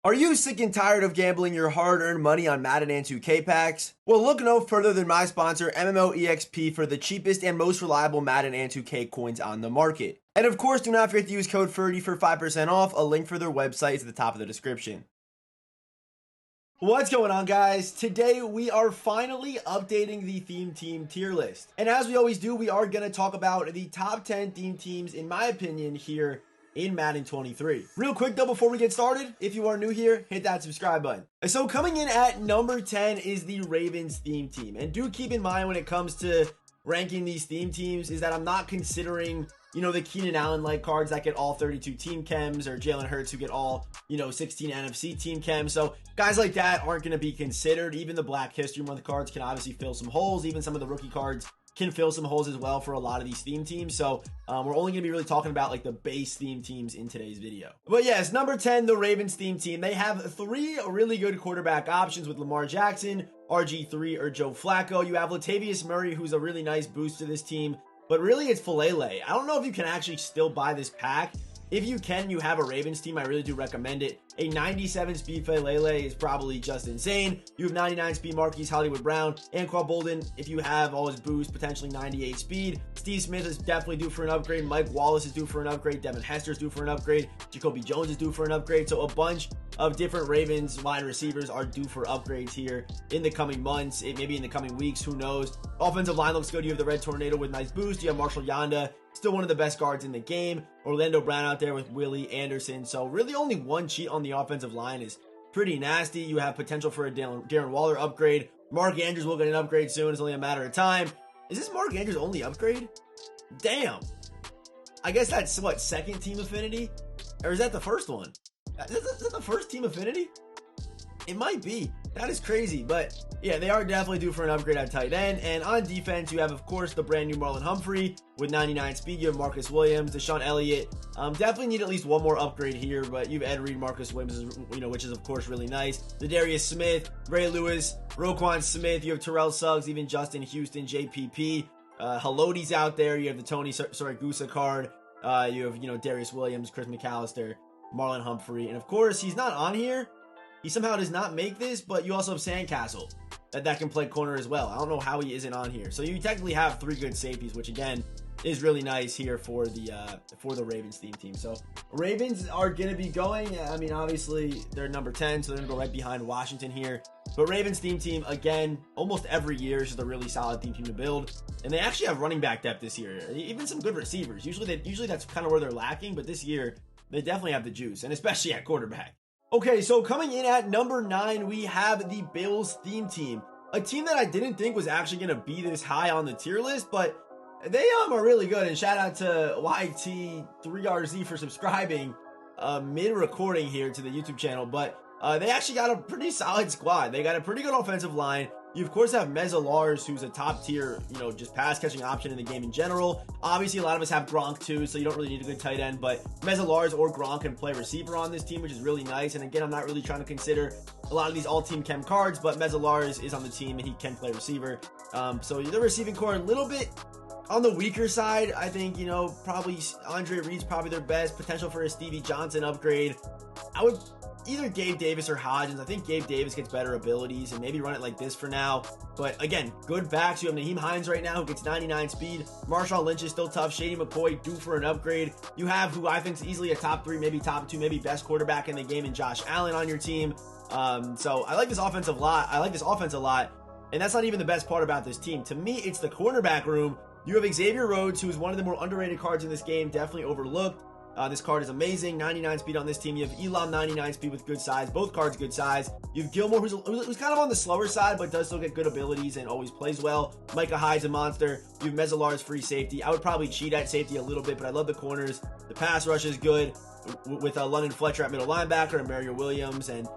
Are you sick and tired of gambling your hard-earned money on Madden and 2K packs? Well, look no further than my sponsor, MMOEXP, for the cheapest and most reliable Madden and 2K coins on the market. And of course, do not forget to use code Ferdy for 5% off. A link for their website is at the top of the description. What's going on, guys? Today we are finally updating the theme team tier list. And as we always do, we are going to talk about the top 10 theme teams, in my opinion, here in Madden 23. Real quick though, before we get started, if you are new here, hit that subscribe button. So coming in at number 10 is the Ravens theme team. And do keep in mind when it comes to ranking these theme teams is that I'm not considering, the Keenan Allen-like cards that get all 32 team chems, or Jalen Hurts who get all, 16 NFC team chems. So guys like that aren't going to be considered. Even the Black History Month cards can obviously fill some holes. Even some of the rookie cards can fill some holes as well for a lot of these theme teams. So we're only going to be really talking about like the base theme teams in today's video. But yes, number 10, the Ravens theme team. They have three really good quarterback options with Lamar Jackson, RG3, or Joe Flacco. You have Latavius Murray, who's a really nice boost to this team. But really, it's Falele. I don't know if you can actually still buy this pack. If you can, you have a Ravens team, I really do recommend it. A 97 speed Falele is probably just insane. You have 99 speed Marquise Hollywood Brown and Quad Bolden. If you have all his boost, potentially 98 speed. Steve Smith is definitely due for an upgrade. Mike Wallace is due for an upgrade. Devin Hester is due for an upgrade. Jacoby Jones is due for an upgrade. So a bunch of different Ravens wide receivers are due for upgrades here in the coming months, maybe in the coming weeks, who knows. Offensive line looks good. You have the Red Tornado with nice boost. You have Marshall Yanda, still one of the best guards in the game. Orlando Brown out there with Willie Anderson. So really only one cheat on the offensive line is pretty nasty. You have potential for a Darren Waller upgrade. Mark Andrews will get an upgrade soon. It's only a matter of time. Is this Mark Andrews' only upgrade? Damn. I guess that's what, second team affinity? Or is that the first one? Is that the first team affinity? It might be. That is crazy. But yeah, they are definitely due for an upgrade at tight end. And on defense, you have, of course, the brand new Marlon Humphrey with 99 speed. You have Marcus Williams, Deshaun Elliott. Definitely need at least one more upgrade here. But you have Ed Reed, Marcus Williams, which is, of course, really nice. Darius Smith, Ray Lewis, Roquan Smith. You have Terrell Suggs, even Justin Houston, JPP. Halodi's out there. You have the Tony Saragusa card. You have, Darius Williams, Chris McAllister, Marlon Humphrey. And, of course, he's not on here. He somehow does not make this, but you also have Sandcastle that can play corner as well. I don't know how he isn't on here. So you technically have three good safeties, which again is really nice here for the Ravens theme team. So Ravens are going to be going. I mean, obviously they're number 10, so they're going to go right behind Washington here. But Ravens theme team, again, almost every year is just a really solid theme team to build. And they actually have running back depth this year, even some good receivers. Usually that's kind of where they're lacking, but this year they definitely have the juice, and especially at quarterback. Okay, so coming in at number 9, we have the Bills theme team. A team that I didn't think was actually going to be this high on the tier list, but they are really good. And shout out to YT3RZ for subscribing mid-recording here to the YouTube channel. But they actually got a pretty solid squad. They got a pretty good offensive line. You, of course, have Lars, who's a top tier, just pass catching option in the game in general. Obviously, a lot of us have Gronk too, so you don't really need a good tight end, but Lars or Gronk can play receiver on this team, which is really nice. And again, I'm not really trying to consider a lot of these all-team chem cards, but Lars is on the team and he can play receiver. So the receiving core a little bit on the weaker side. I think, probably Andre Reed's probably their best. Potential for a Stevie Johnson upgrade. I would either Gabe Davis or Hodgins. I think Gabe Davis gets better abilities and maybe run it like this for now. But again, good backs. You have Naheem Hines right now who gets 99 speed. Marshawn Lynch is still tough. Shady McCoy due for an upgrade. You have who I think is easily a top 3, maybe top 2, maybe best quarterback in the game in Josh Allen on your team. So I like this offense a lot. And that's not even the best part about this team. To me, it's the cornerback room. You have Xavier Rhodes, who is one of the more underrated cards in this game, definitely overlooked. This card is amazing. 99 speed on this team. You have Elam, 99 speed with good size. Both cards good size. You have Gilmore, who's kind of on the slower side, but does still get good abilities and always plays well. Micah Hyde's a monster. You have Lars, free safety. I would probably cheat at safety a little bit, but I love the corners. The pass rush is good with London Fletcher at middle linebacker and Mario Williams and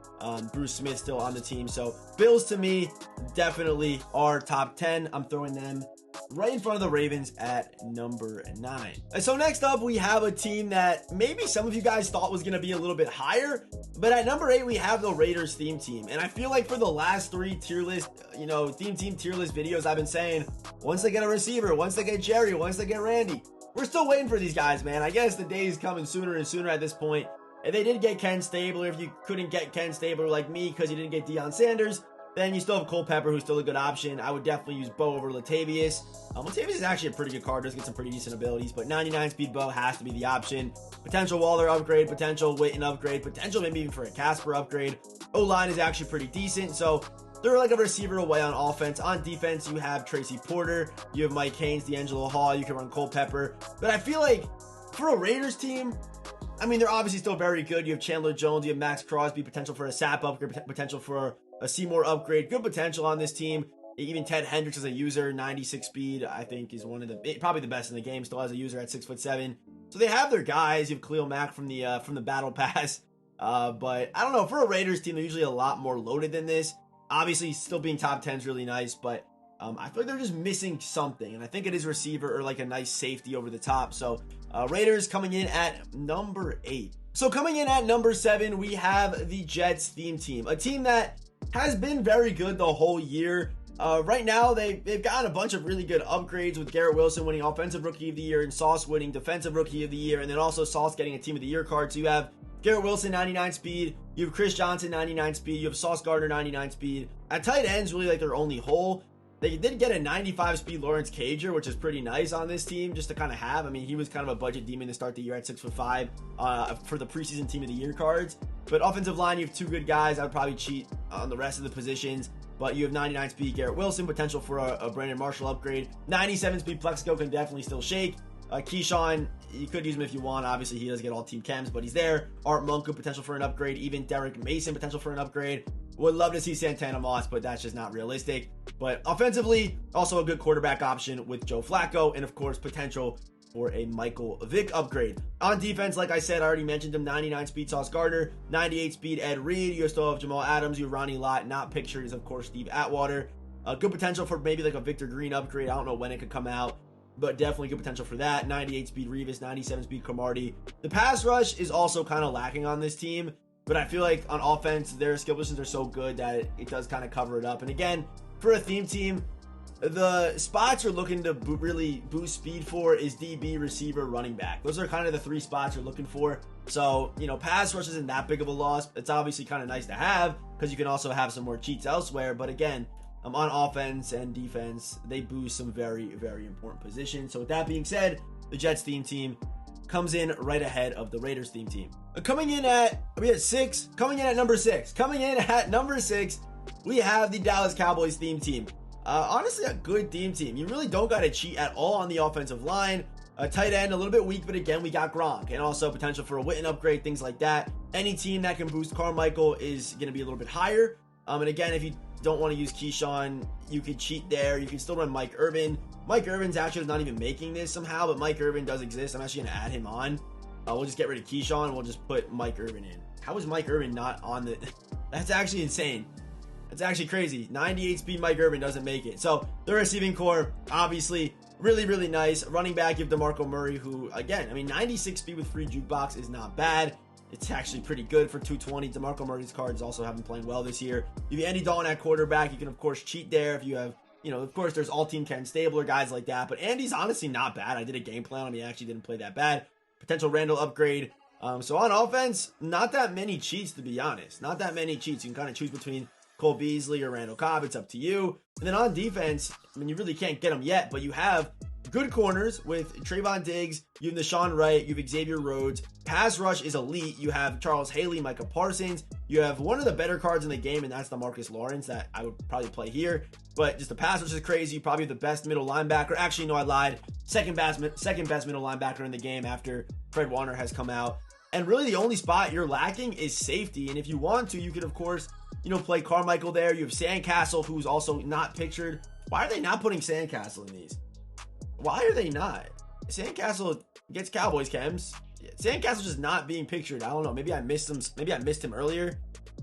Bruce Smith still on the team. So Bills to me definitely are top 10. I'm throwing them right in front of the Ravens at number 9. So next up, we have a team that maybe some of you guys thought was going to be a little bit higher, but at number 8, we have the Raiders theme team. And I feel like for the last 3 tier list, theme team tier list videos, I've been saying, once they get a receiver, once they get Jerry, once they get Randy, we're still waiting for these guys, man. I guess the day is coming sooner and sooner at this point. If they did get Ken Stabler, if you couldn't get Ken Stabler like me because you didn't get Deion Sanders, then you still have Culpepper, who's still a good option. I would definitely use Bo over Latavius. Latavius is actually a pretty good card, does get some pretty decent abilities, but 99 speed Bo has to be the option. Potential Waller upgrade, potential Witten upgrade, potential maybe even for a Casper upgrade. O-line is actually pretty decent, so they're like a receiver away on offense. On defense, you have Tracy Porter, you have Mike Haynes, D'Angelo Hall, you can run Culpepper. But I feel like for a Raiders team, I mean, they're obviously still very good. You have Chandler Jones, you have Max Crosby, potential for a Sap upgrade, potential for a Seymour upgrade. Good potential on this team. Even Ted Hendricks as a user, 96 speed, I think is one of the, probably the best in the game, still as a user at 6'7". So they have their guys. You have Khalil Mack from the Battle Pass. But I don't know, for a Raiders team, they're usually a lot more loaded than this. Obviously, still being top 10 is really nice, but I feel like they're just missing something. And I think it is receiver or like a nice safety over the top. So Raiders coming in at number 8. So coming in at number 7, we have the Jets theme team. A team that has been very good the whole year. Right now, they've gotten a bunch of really good upgrades with Garrett Wilson winning Offensive Rookie of the Year and Sauce winning Defensive Rookie of the Year, and then also Sauce getting a Team of the Year card. So you have Garrett Wilson, 99 speed. You have Chris Johnson, 99 speed. You have Sauce Gardner, 99 speed. At tight ends, really like their only hole. They did get a 95 speed Lawrence Cager, which is pretty nice on this team just to kind of have. I mean, he was kind of a budget demon to start the year at 6'5" for the preseason Team of the Year cards. But offensive line, you have 2 good guys. I would probably cheat on the rest of the positions. But you have 99 speed Garrett Wilson, potential for a Brandon Marshall upgrade. 97 speed Plexico can definitely still shake. Keyshawn, you could use him if you want. Obviously, he does get all team chems, but he's there. Art Monk, potential for an upgrade. Even Derek Mason, potential for an upgrade. Would love to see Santana Moss, but that's just not realistic. But offensively, also a good quarterback option with Joe Flacco. And of course, potential for a Michael Vick upgrade. On defense, like I said, I already mentioned him, 99 speed Sauce Gardner, 98 speed Ed Reed. You still have Jamal Adams, you have Ronnie Lott, not pictured is of course Steve Atwater. Good potential for maybe like a Victor Green upgrade. I don't know when it could come out, but definitely good potential for that. 98 speed Revis, 97 speed Cromartie. The pass rush is also kind of lacking on this team, but I feel like on offense, their skill positions are so good that it does kind of cover it up. And again, for a theme team, the spots you're looking to really boost speed for is DB, receiver, running back. Those are kind of the 3 spots you're looking for. So, you know, pass rush isn't that big of a loss. It's obviously kind of nice to have because you can also have some more cheats elsewhere. But again, on offense and defense, they boost some very, very important positions. So with that being said, the Jets theme team comes in right ahead of the Raiders theme team. Coming in at number 6, we have the Dallas Cowboys theme team. Honestly, a good theme team. You really don't got to cheat at all on the offensive line. Tight end, a little bit weak, but again, we got Gronk. And also potential for a Witten upgrade, things like that. Any team that can boost Carmichael is going to be a little bit higher. And again, if you don't want to use Keyshawn, you could cheat there. You can still run Mike Irvin. Mike Irvin's actually not even making this somehow, but Mike Irvin does exist. I'm actually going to add him on. We'll just get rid of Keyshawn and we'll just put Mike Irvin in. How is Mike Irvin not on the... That's actually insane. It's actually crazy. 98 speed Mike Irvin doesn't make it. So the receiving core, obviously, really, really nice. Running back, you have DeMarco Murray, who, again, I mean, 96 speed with free jukebox is not bad. It's actually pretty good for 220. DeMarco Murray's cards also have been playing well this year. You have Andy Dalton at quarterback. You can, of course, cheat there if you have, you know, of course, there's all-team Ken Stabler, guys like that. But Andy's honestly not bad. I did a game plan on him. He actually didn't play that bad. Potential Randall upgrade. So on offense, not that many cheats, to be honest. Not that many cheats. You can kind of choose between Cole Beasley or Randall Cobb. It's up to you. And then on defense, I mean, you really can't get them yet, but you have good corners with Trayvon Diggs. You have Deshaun Wright. You have Xavier Rhodes. Pass rush is elite. You have Charles Haley, Micah Parsons. You have one of the better cards in the game, and that's the Marcus Lawrence that I would probably play here. But just the pass rush is crazy. Probably the best middle linebacker. Actually, no, I lied. Second best middle linebacker in the game after Fred Warner has come out. And really the only spot you're lacking is safety. And if you want to, you could, of course, you know, play Carmichael there. You have Sandcastle, who's also not pictured. Why are they not putting Sandcastle in these? Why are they not? Sandcastle gets Cowboys chems. Sandcastle's just not being pictured. I don't know. Maybe I missed him. Maybe I missed him earlier.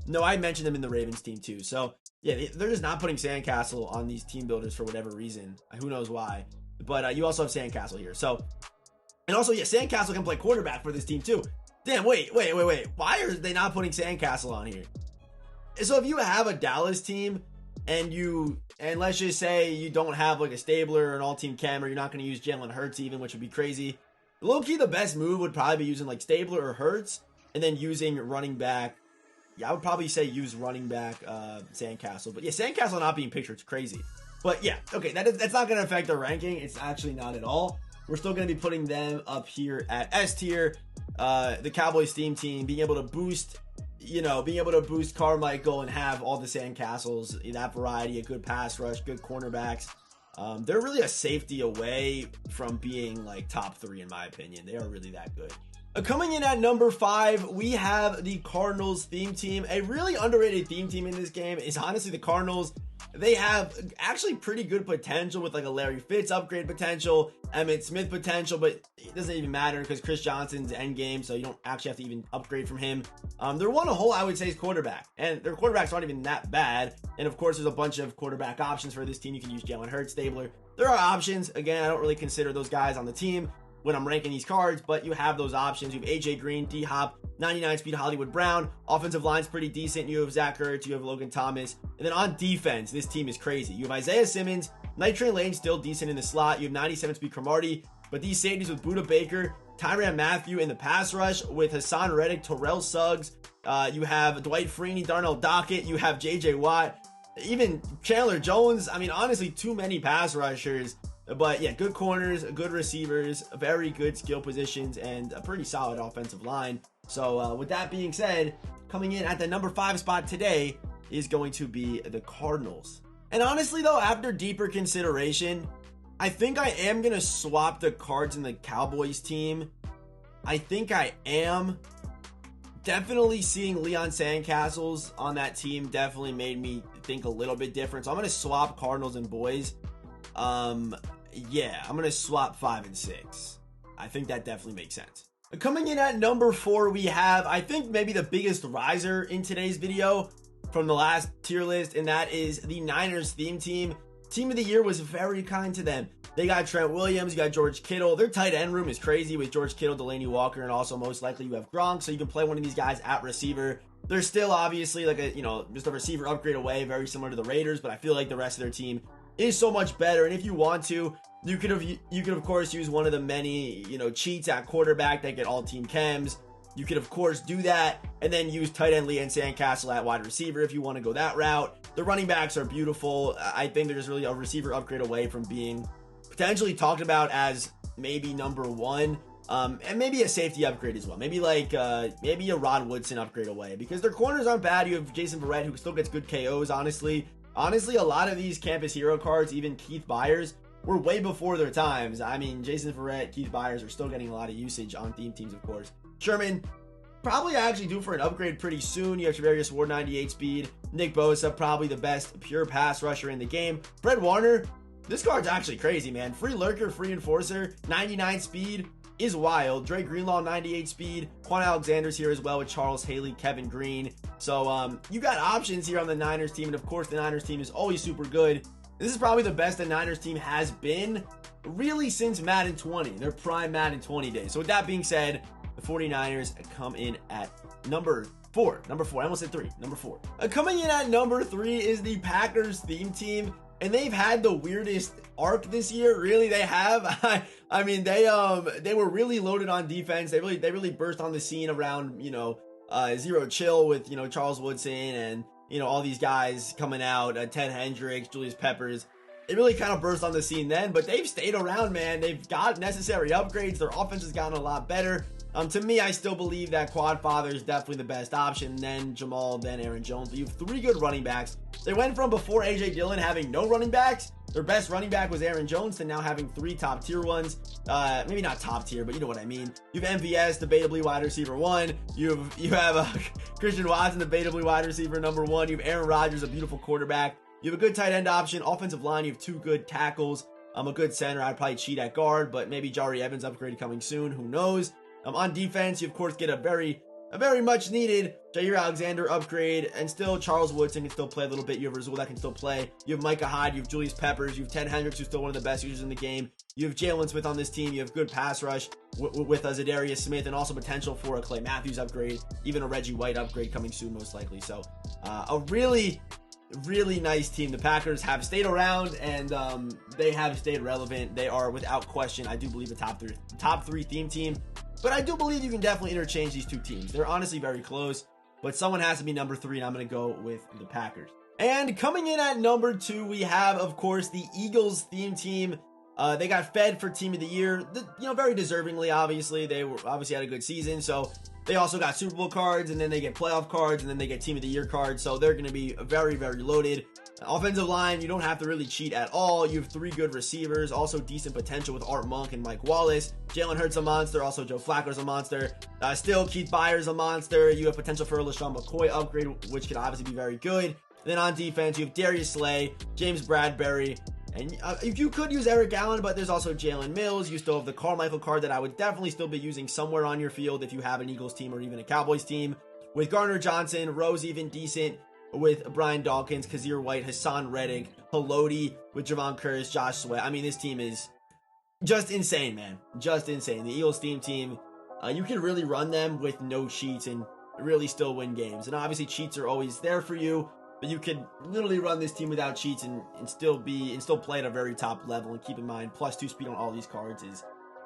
No, I mentioned him in the Ravens team too. So yeah, they're just not putting Sandcastle on these team builders for whatever reason. Who knows why? But you also have Sandcastle here. So, and also, yeah, Sandcastle can play quarterback for this team too. Damn, wait. Why are they not putting Sandcastle on here? So if you have a Dallas team and let's just say you don't have like a Stabler or an all-team chem, or you're not going to use Jalen Hurts even, which would be crazy. Low-key, the best move would probably be using like Stabler or Hurts. and then using running back. Yeah, I would probably say use running back Sandcastle. But yeah, Sandcastle not being pictured is crazy. But yeah, okay, that's not going to affect the ranking. It's actually not at all. We're still going to be putting them up here at S tier. The Cowboys theme team being able to boost, being able to boost Carmichael and have all the Sandcastles in that variety, a good pass rush, good cornerbacks. They're really a safety away from being like top 3 in my opinion. They are really that good. Coming in at number 5, we have the Cardinals theme team. A really underrated theme team in this game is honestly the Cardinals. They have actually pretty good potential with like a Larry Fitz upgrade potential, Emmitt Smith potential, but it doesn't even matter because Chris Johnson's end game, so you don't actually have to even upgrade from him. Their one hole, I would say, is quarterback, and their quarterbacks aren't even that bad. And of course, there's a bunch of quarterback options for this team. You can use Jalen Hurts, Stabler. There are options. Again, I don't really consider those guys on the team when I'm ranking these cards, but you have those options. You have AJ Green, D-Hop, 99 speed Hollywood Brown. Offensive line's pretty decent. You have Zach Ertz, you have Logan Thomas. And then on defense, this team is crazy. You have Isaiah Simmons, Night Train Lane still decent in the slot. You have 97 speed Cromartie, but these safeties with Budda Baker, Tyrann Mathieu in the pass rush with Hassan Reddick, Terrell Suggs. You have Dwight Freeney, Darnell Dockett. You have JJ Watt, even Chandler Jones. I mean, honestly, too many pass rushers. But yeah, good corners, good receivers, very good skill positions, and a pretty solid offensive line. So with that being said, coming in at the number 5 spot today is going to be the Cardinals. And honestly though, after deeper consideration, I think I am going to swap the Cards and the Cowboys team. I think I am. Definitely seeing Leon Sandcastles on that team definitely made me think a little bit different. So I'm going to swap Cardinals and Boys. Yeah, I'm going to swap 5 and 6. I think that definitely makes sense. Coming in at number 4, we have, I think, maybe the biggest riser in today's video from the last tier list, and that is the Niners theme team. Team of the year was very kind to them. They got Trent Williams, you got George Kittle. Their tight end room is crazy with George Kittle, Delaney Walker, and also most likely you have Gronk, so you can play one of these guys at receiver. They're still obviously like just a receiver upgrade away, very similar to the Raiders, but I feel like the rest of their team is so much better. And if you want to, you could of course use one of the many cheats at quarterback that get all team chems. You could of course do that and then use tight end Leon Sandcastle at wide receiver if you want to go that route. The running backs are beautiful. I think they're just really a receiver upgrade away from being potentially talked about as maybe number 1, and maybe a safety upgrade as well. Maybe maybe a Rod Woodson upgrade away, because their corners aren't bad. You have Jason Verrett, who still gets good KOs. Honestly, a lot of these campus hero cards, even Keith Byers, were way before their times. I mean, Jason Verrett, Keith Byers are still getting a lot of usage on theme teams, of course. Sherman, probably actually due for an upgrade pretty soon. You have Travarius Ward, 98 speed. Nick Bosa, probably the best pure pass rusher in the game. Fred Warner, this card's actually crazy, man. Free lurker, free enforcer, 99 speed is wild. Dre Greenlaw, 98 speed. Quan Alexander's here as well with Charles Haley, Kevin Green. So you got options here on the Niners team, and of course the Niners team is always super good. This is probably the best the Niners team has been really since Madden 20, their prime Madden 20 days. So with that being said, the 49ers come in at number 4. I almost said 3. Number 4. Coming in at number 3 is the Packers theme team. And they've had the weirdest arc this year. Really, they have. I mean, they were really loaded on defense. They really burst on the scene around Zero Chill with Charles Woodson and all these guys coming out, Ted Hendricks, Julius Peppers. It really kind of burst on the scene then, but they've stayed around, man. They've got necessary upgrades. Their offense has gotten a lot better. To me, I still believe that Quad Father is definitely the best option, then Jamal, then Aaron Jones. But you have 3 good running backs. They went from before A.J. Dillon having no running backs. Their best running back was Aaron Jones to now having 3 top tier ones. Maybe not top tier, but you know what I mean. You have MVS, debatably wide receiver 1. You have Christian Watson, debatably wide receiver number 1. You have Aaron Rodgers, a beautiful quarterback. You have a good tight end option. Offensive line, you have 2 good tackles. A good center. I'd probably cheat at guard, but maybe Jari Evans upgrade coming soon. Who knows? On defense, you of course get a very much needed Jair Alexander upgrade, and still Charles Woodson can still play a little bit. You have Razul that can still play. You have Micah Hyde, you have Julius Peppers, you have Ted Hendricks, who's still one of the best users in the game. You have Jalen Smith on this team. You have good pass rush with Zadarius Smith, and also potential for a Clay Matthews upgrade, even a Reggie White upgrade coming soon, most likely. So a really nice team. The Packers have stayed around, and they have stayed relevant. They are without question, I do believe, a top three theme team. But I do believe you can definitely interchange these two teams. They're honestly very close, but someone has to be number 3, and I'm going to go with the Packers. And coming in at number 2, we have, of course, the Eagles theme team. They got fed for Team of the Year, very deservingly, obviously. They were obviously had a good season, so they also got Super Bowl cards, and then they get playoff cards, and then they get Team of the Year cards, so they're going to be very, very loaded. Offensive line, you don't have to really cheat at all. You have 3 good receivers, also decent potential with Art Monk and Mike Wallace. Jalen Hurts a monster, also Joe Flacco's a monster. Still, Keith Byers a monster. You have potential for a LaShawn McCoy upgrade, which could obviously be very good. Then on defense, you have Darius Slay, James Bradbury, and you could use Eric Allen, but there's also Jalen Mills. You still have the Carmichael card that I would definitely still be using somewhere on your field if you have an Eagles team or even a Cowboys team. With Gardner Johnson, Rose even decent with Brian Dawkins, Kazir White, Hassan Reddick, Haloti with Javon Curtis, Josh Sweat. I mean, this team is just insane, man. Just insane. The Eagles team, you can really run them with no cheats and really still win games. And obviously cheats are always there for you, but you could literally run this team without cheats and still play at a very top level. And keep in mind, +2 speed on all these cards is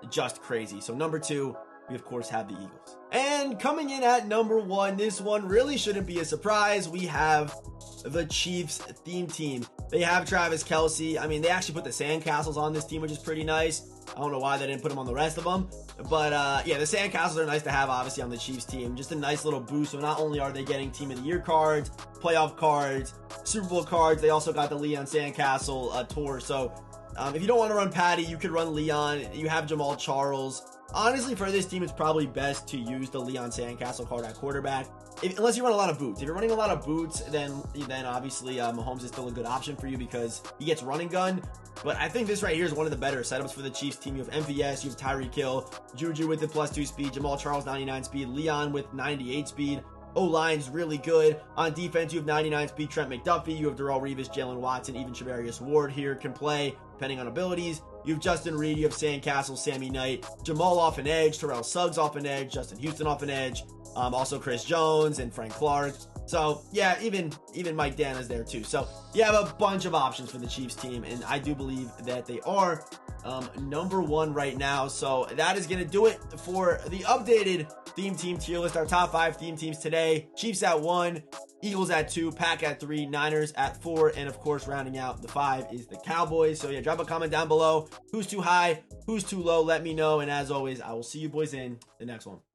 just crazy. So number 2, we of course have the Eagles. And coming in at number 1, this one really shouldn't be a surprise. We have the Chiefs theme team. They have Travis Kelce. I mean, they actually put the sandcastles on this team, which is pretty nice. I don't know why they didn't put them on the rest of them. But yeah, the sandcastles are nice to have, obviously, on the Chiefs team. Just a nice little boost. So not only are they getting Team of the Year cards, playoff cards, Super Bowl cards, they also got the Leon Sandcastle tour. So if you don't want to run Patty, you could run Leon. You have Jamal Charles. Honestly, for this team, it's probably best to use the Leon Sandcastle card at quarterback. Unless you run a lot of boots. If you're running a lot of boots, then obviously Mahomes is still a good option for you because he gets running gun. But I think this right here is one of the better setups for the Chiefs team. You have MVS, you have Tyreek Hill, Juju with the +2 speed, Jamal Charles 99 speed, Leon with 98 speed. O-line's really good. On defense, you have 99 speed Trent McDuffie. You have Darrelle Revis, Jalen Watson, even Charvarius Ward here can play, depending on abilities. You have Justin Reed, you have Sandcastle, Sammy Knight, Jamal off an edge, Terrell Suggs off an edge, Justin Houston off an edge, also Chris Jones and Frank Clark. So yeah, even Mike Dana's there too. So you have a bunch of options for the Chiefs team, and I do believe that they are number 1 right now. So that is going to do it for the updated theme team tier list. Our top 5 theme teams today: Chiefs at 1, Eagles at 2, Pack at 3, Niners at 4, and of course rounding out the 5 is the Cowboys. So yeah, drop a comment down below. Who's too high? Who's too low? Let me know. And as always, I will see you boys in the next one.